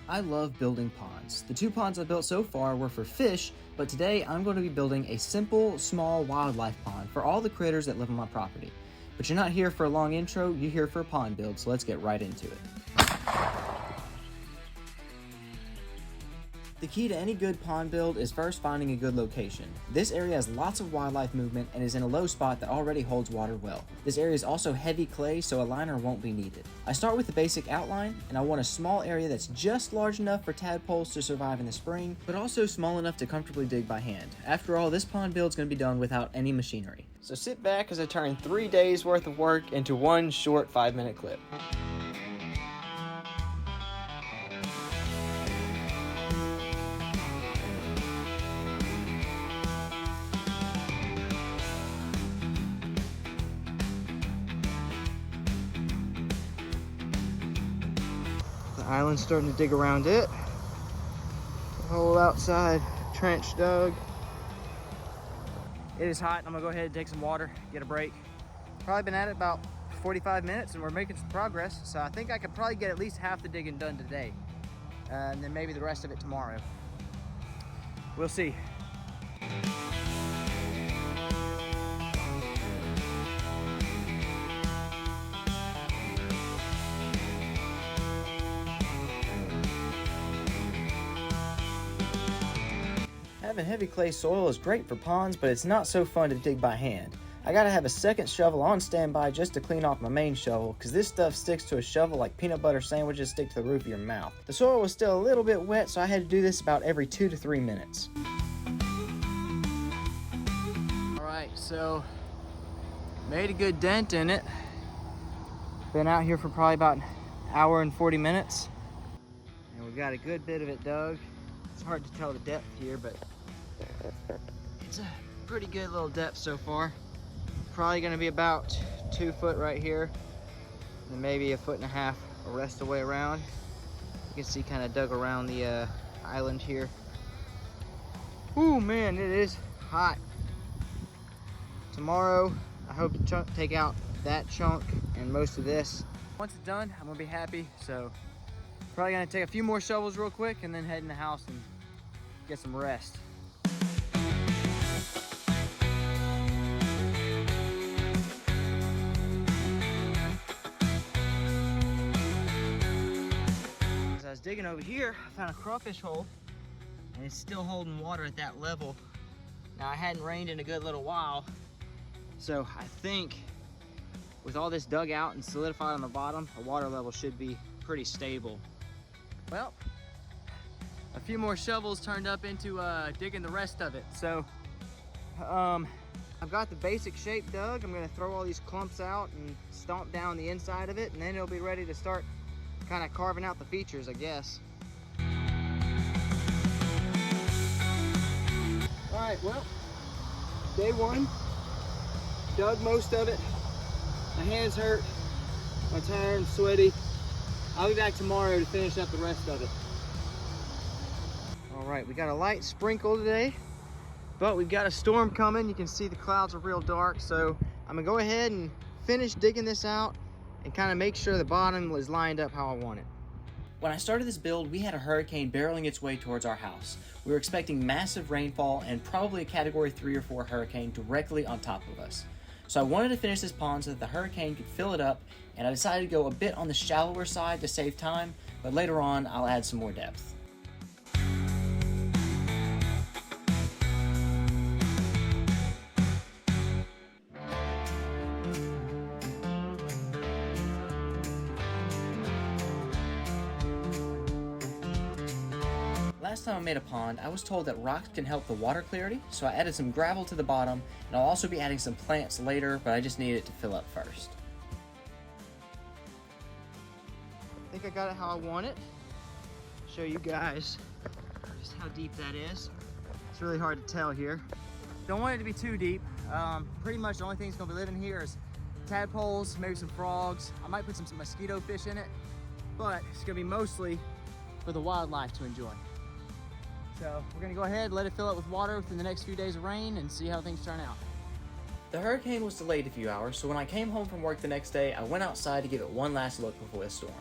I love building ponds. The 2 ponds I've built so far were for fish, but today I'm going to be building a simple, small wildlife pond for all the critters that live on my property. But you're not here for a long intro, you're here for a pond build, so let's get right into it. The key to any good pond build is first finding a good location. This area has lots of wildlife movement and is in a low spot that already holds water well. This area is also heavy clay, so a liner won't be needed. I start with the basic outline, and I want a small area that's just large enough for tadpoles to survive in the spring, but also small enough to comfortably dig by hand. After all, this pond build is going to be done without any machinery. So sit back as I turn 3 days worth of work into one short 5-minute clip. Island's starting to dig around it. The hole outside, trench dug. It is hot. I'm gonna go ahead and take some water, get a break. Probably been at it about 45 minutes and we're making some progress. So I think I could probably get at least half the digging done today. And then maybe the rest of it tomorrow. We'll see. Having heavy clay soil is great for ponds, but it's not so fun to dig by hand. I gotta have a second shovel on standby just to clean off my main shovel, because this stuff sticks to a shovel like peanut butter sandwiches stick to the roof of your mouth. The soil was still a little bit wet, so I had to do this about every 2 to 3 minutes. Alright, so made a good dent in it. Been out here for probably about an hour and 40 minutes. And we got a good bit of it dug. It's hard to tell the depth here, but it's a pretty good little depth so far. Probably gonna be about 2 foot right here, and maybe 1.5 foot the rest of the way around. You can see kind of dug around the island here. Ooh man, it is hot. Tomorrow, I hope to take out that chunk and most of this. Once it's done, I'm gonna be happy, so probably gonna take a few more shovels real quick and then head in the house and get some rest. As I was digging over here, I found a crawfish hole and it's still holding water at that level. Now, it hadn't rained in a good little while, so I think with all this dug out and solidified on the bottom, the water level should be pretty stable. Well, a few more shovels turned up into digging the rest of it. So I've got the basic shape dug. I'm gonna throw all these clumps out and stomp down the inside of it, and then it'll be ready to start kind of carving out the features, I guess. All right, well, day 1, dug most of it. My hands hurt, I'm tired and sweaty. I'll be back tomorrow to finish up the rest of it. All right, we got a light sprinkle today, but we've got a storm coming. You can see the clouds are real dark, so I'm gonna go ahead and finish digging this out and kind of make sure the bottom is lined up how I want it. When I started this build, we had a hurricane barreling its way towards our house. We were expecting massive rainfall and probably a category 3 or 4 hurricane directly on top of us. So I wanted to finish this pond so that the hurricane could fill it up, and I decided to go a bit on the shallower side to save time, but later on I'll add some more depth. Last time I made a pond, I was told that rocks can help the water clarity, so I added some gravel to the bottom, and I'll also be adding some plants later, but I just need it to fill up first. I think I got it how I want it. Show you guys just how deep that is. It's really hard to tell here. Don't want it to be too deep. Pretty much the only thing that's gonna be living here is tadpoles, maybe some frogs. I might put some mosquito fish in it, but it's gonna be mostly for the wildlife to enjoy. So we're gonna go ahead, let it fill up with water within the next few days of rain and see how things turn out. The hurricane was delayed a few hours, so when I came home from work the next day, I went outside to give it one last look before the storm.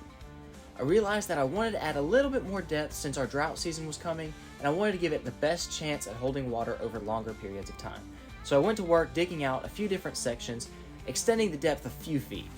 I realized that I wanted to add a little bit more depth since our drought season was coming, and I wanted to give it the best chance at holding water over longer periods of time. So I went to work digging out a few different sections, extending the depth a few feet.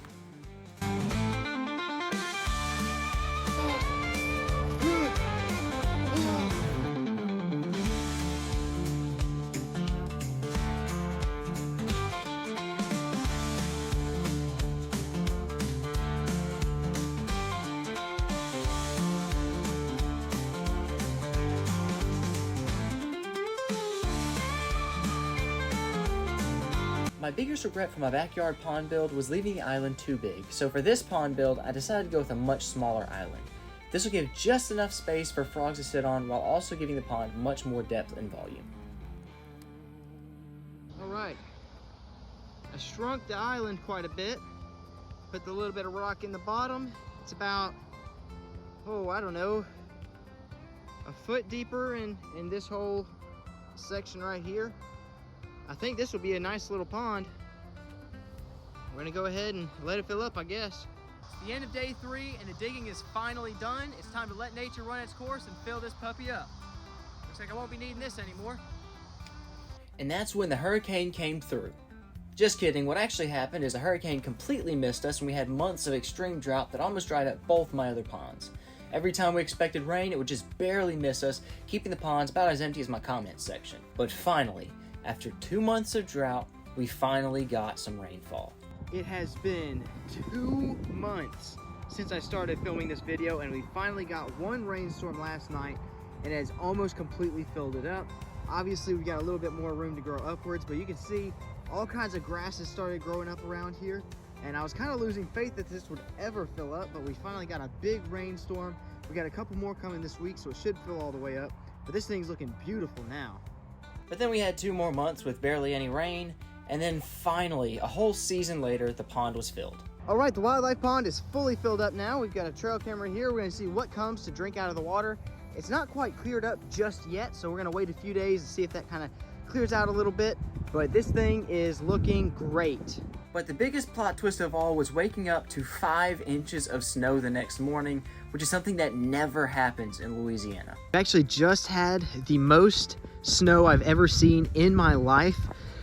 My biggest regret for my backyard pond build was leaving the island too big, so for this pond build, I decided to go with a much smaller island. This will give just enough space for frogs to sit on while also giving the pond much more depth and volume. Alright, I shrunk the island quite a bit, put the little bit of rock in the bottom. It's about, I don't know, a foot deeper in this whole section right here. I think this will be a nice little pond. We're gonna go ahead and let it fill up, I guess. It's the end of day 3 and the digging is finally done. It's time to let nature run its course and fill this puppy up. Looks like I won't be needing this anymore. And that's when the hurricane came through. Just kidding, what actually happened is the hurricane completely missed us and we had months of extreme drought that almost dried up both my other ponds. Every time we expected rain, it would just barely miss us, keeping the ponds about as empty as my comment section. But finally, after 2 months of drought, we finally got some rainfall. It has been 2 months since I started filming this video, and we finally got one rainstorm last night, and it has almost completely filled it up. Obviously, we got a little bit more room to grow upwards, but you can see all kinds of grasses started growing up around here, and I was kind of losing faith that this would ever fill up, but we finally got a big rainstorm. We got a couple more coming this week, so it should fill all the way up, but this thing's looking beautiful now. But then we had 2 more months with barely any rain, and then finally, a whole season later, the pond was filled. All right, the wildlife pond is fully filled up now. We've got a trail camera here. We're gonna see what comes to drink out of the water. It's not quite cleared up just yet, so we're gonna wait a few days and see if that kind of clears out a little bit. But this thing is looking great. But the biggest plot twist of all was waking up to 5 inches of snow the next morning, which is something that never happens in Louisiana. I actually just had the most snow I've ever seen in my life.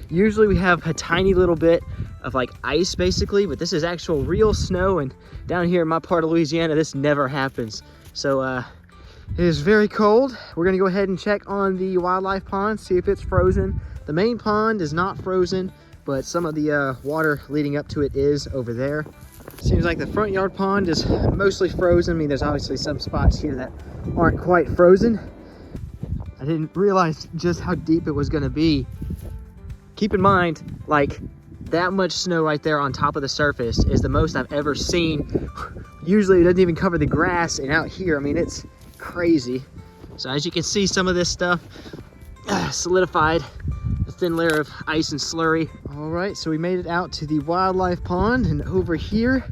Usually we have a tiny little bit of like ice basically, but this is actual real snow, and down here in my part of Louisiana, this never happens. So it is very cold. We're gonna go ahead and check on the wildlife pond, see if it's frozen. The main pond is not frozen, but some of the water leading up to it is over there. Seems like the front yard pond is mostly frozen. I mean, there's obviously some spots here that aren't quite frozen. I didn't realize just how deep it was gonna be. Keep in mind, like, that much snow right there on top of the surface is the most I've ever seen. Usually it doesn't even cover the grass, and out here, I mean, it's crazy. So as you can see, some of this stuff solidified, a thin layer of ice and slurry. All right, so we made it out to the wildlife pond, and over here,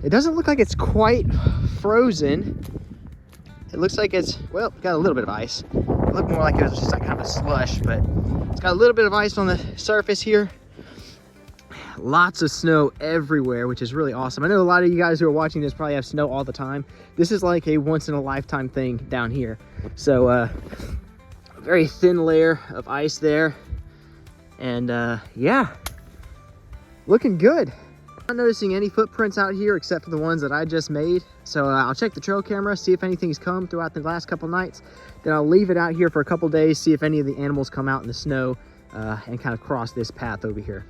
it doesn't look like it's quite frozen. It looks like it's, well, got a little bit of ice. It looked more like it was just like kind of a slush, but it's got a little bit of ice on the surface here. Lots of snow everywhere, which is really awesome. I know a lot of you guys who are watching this probably have snow all the time. This is like a once in a lifetime thing down here. So very thin layer of ice there. And yeah, looking good. Not noticing any footprints out here except for the ones that I just made. So I'll check the trail camera, see if anything's come throughout the last couple nights. Then I'll leave it out here for a couple days, see if any of the animals come out in the snow and kind of cross this path over here.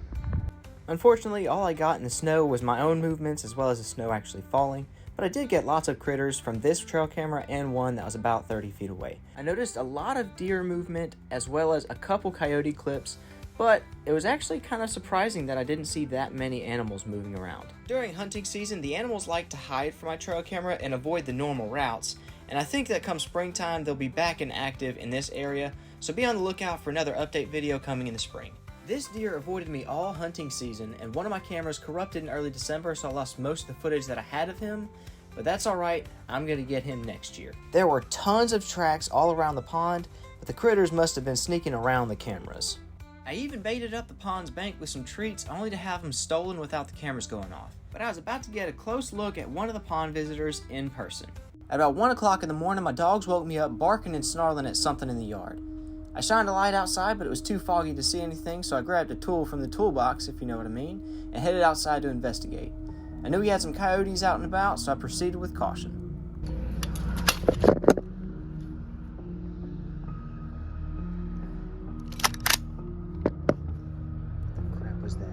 Unfortunately, all I got in the snow was my own movements as well as the snow actually falling, but I did get lots of critters from this trail camera and one that was about 30 feet away. I noticed a lot of deer movement as well as a couple coyote clips, but it was actually kind of surprising that I didn't see that many animals moving around. During hunting season, the animals like to hide from my trail camera and avoid the normal routes, and I think that come springtime they'll be back and active in this area, so be on the lookout for another update video coming in the spring. This deer avoided me all hunting season, and one of my cameras corrupted in early December, so I lost most of the footage that I had of him, but that's alright, I'm gonna get him next year. There were tons of tracks all around the pond, but the critters must have been sneaking around the cameras. I even baited up the pond's bank with some treats only to have them stolen without the cameras going off. but I was about to get a close look at one of the pond visitors in person. At about 1 o'clock in the morning, my dogs woke me up barking and snarling at something in the yard. I shined a light outside, but it was too foggy to see anything, so I grabbed a tool from the toolbox, if you know what I mean, and headed outside to investigate. I knew we had some coyotes out and about, so I proceeded with caution. What the crap was that?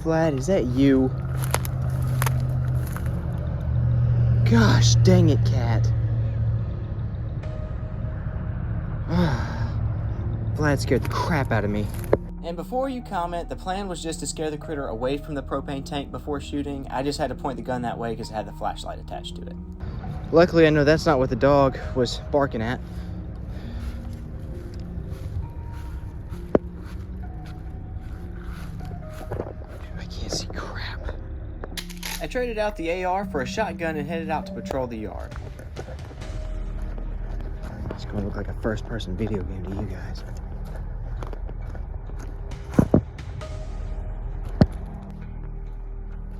Vlad, is that you? Gosh, dang it, cat. Vlad scared the crap out of me. And before you comment, the plan was just to scare the critter away from the propane tank before shooting. I just had to point the gun that way because it had the flashlight attached to it. Luckily, I know that's not what the dog was barking at. I can't see crap. I traded out the AR for a shotgun and headed out to patrol the yard. It's going to look like a first-person video game to you guys.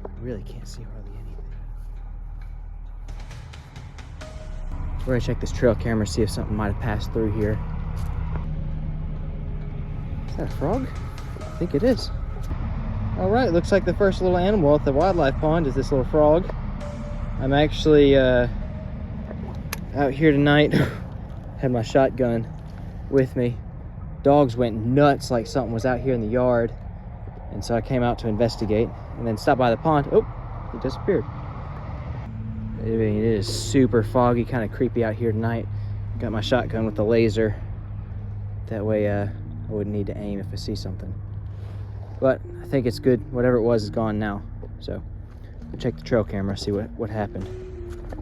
I really can't see hardly anything. We're going to check this trail camera, see if something might have passed through here. Is that a frog? I think it is. All right, looks like the first little animal at the wildlife pond is this little frog. I'm actually out here tonight. Had my shotgun with me. Dogs went nuts like something was out here in the yard. And so I came out to investigate and then stopped by the pond. Oh, it disappeared. I mean, it is super foggy, kind of creepy out here tonight. Got my shotgun with the laser. That way I wouldn't need to aim if I see something. But I think it's good. Whatever it was is gone now. So we'll check the trail camera, see what happened.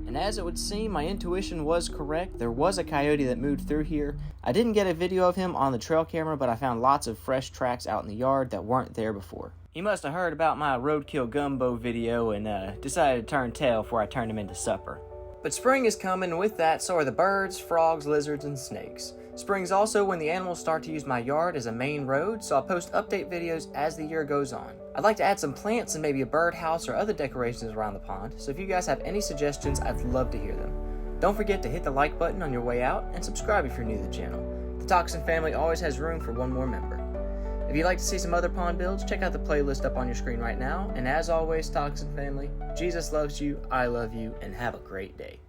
And as it would seem, my intuition was correct. There was a coyote that moved through here. I didn't get a video of him on the trail camera, but I found lots of fresh tracks out in the yard that weren't there before. He must have heard about my roadkill gumbo video and decided to turn tail before I turned him into supper. But spring is coming, and with that, so are the birds, frogs, lizards, and snakes. Spring's also when the animals start to use my yard as a main road, so I'll post update videos as the year goes on. I'd like to add some plants and maybe a birdhouse or other decorations around the pond, so if you guys have any suggestions, I'd love to hear them. Don't forget to hit the like button on your way out, and subscribe if you're new to the channel. The Toxin family always has room for one more member. If you'd like to see some other pond builds, check out the playlist up on your screen right now, and as always, Toxin family, Jesus loves you, I love you, and have a great day.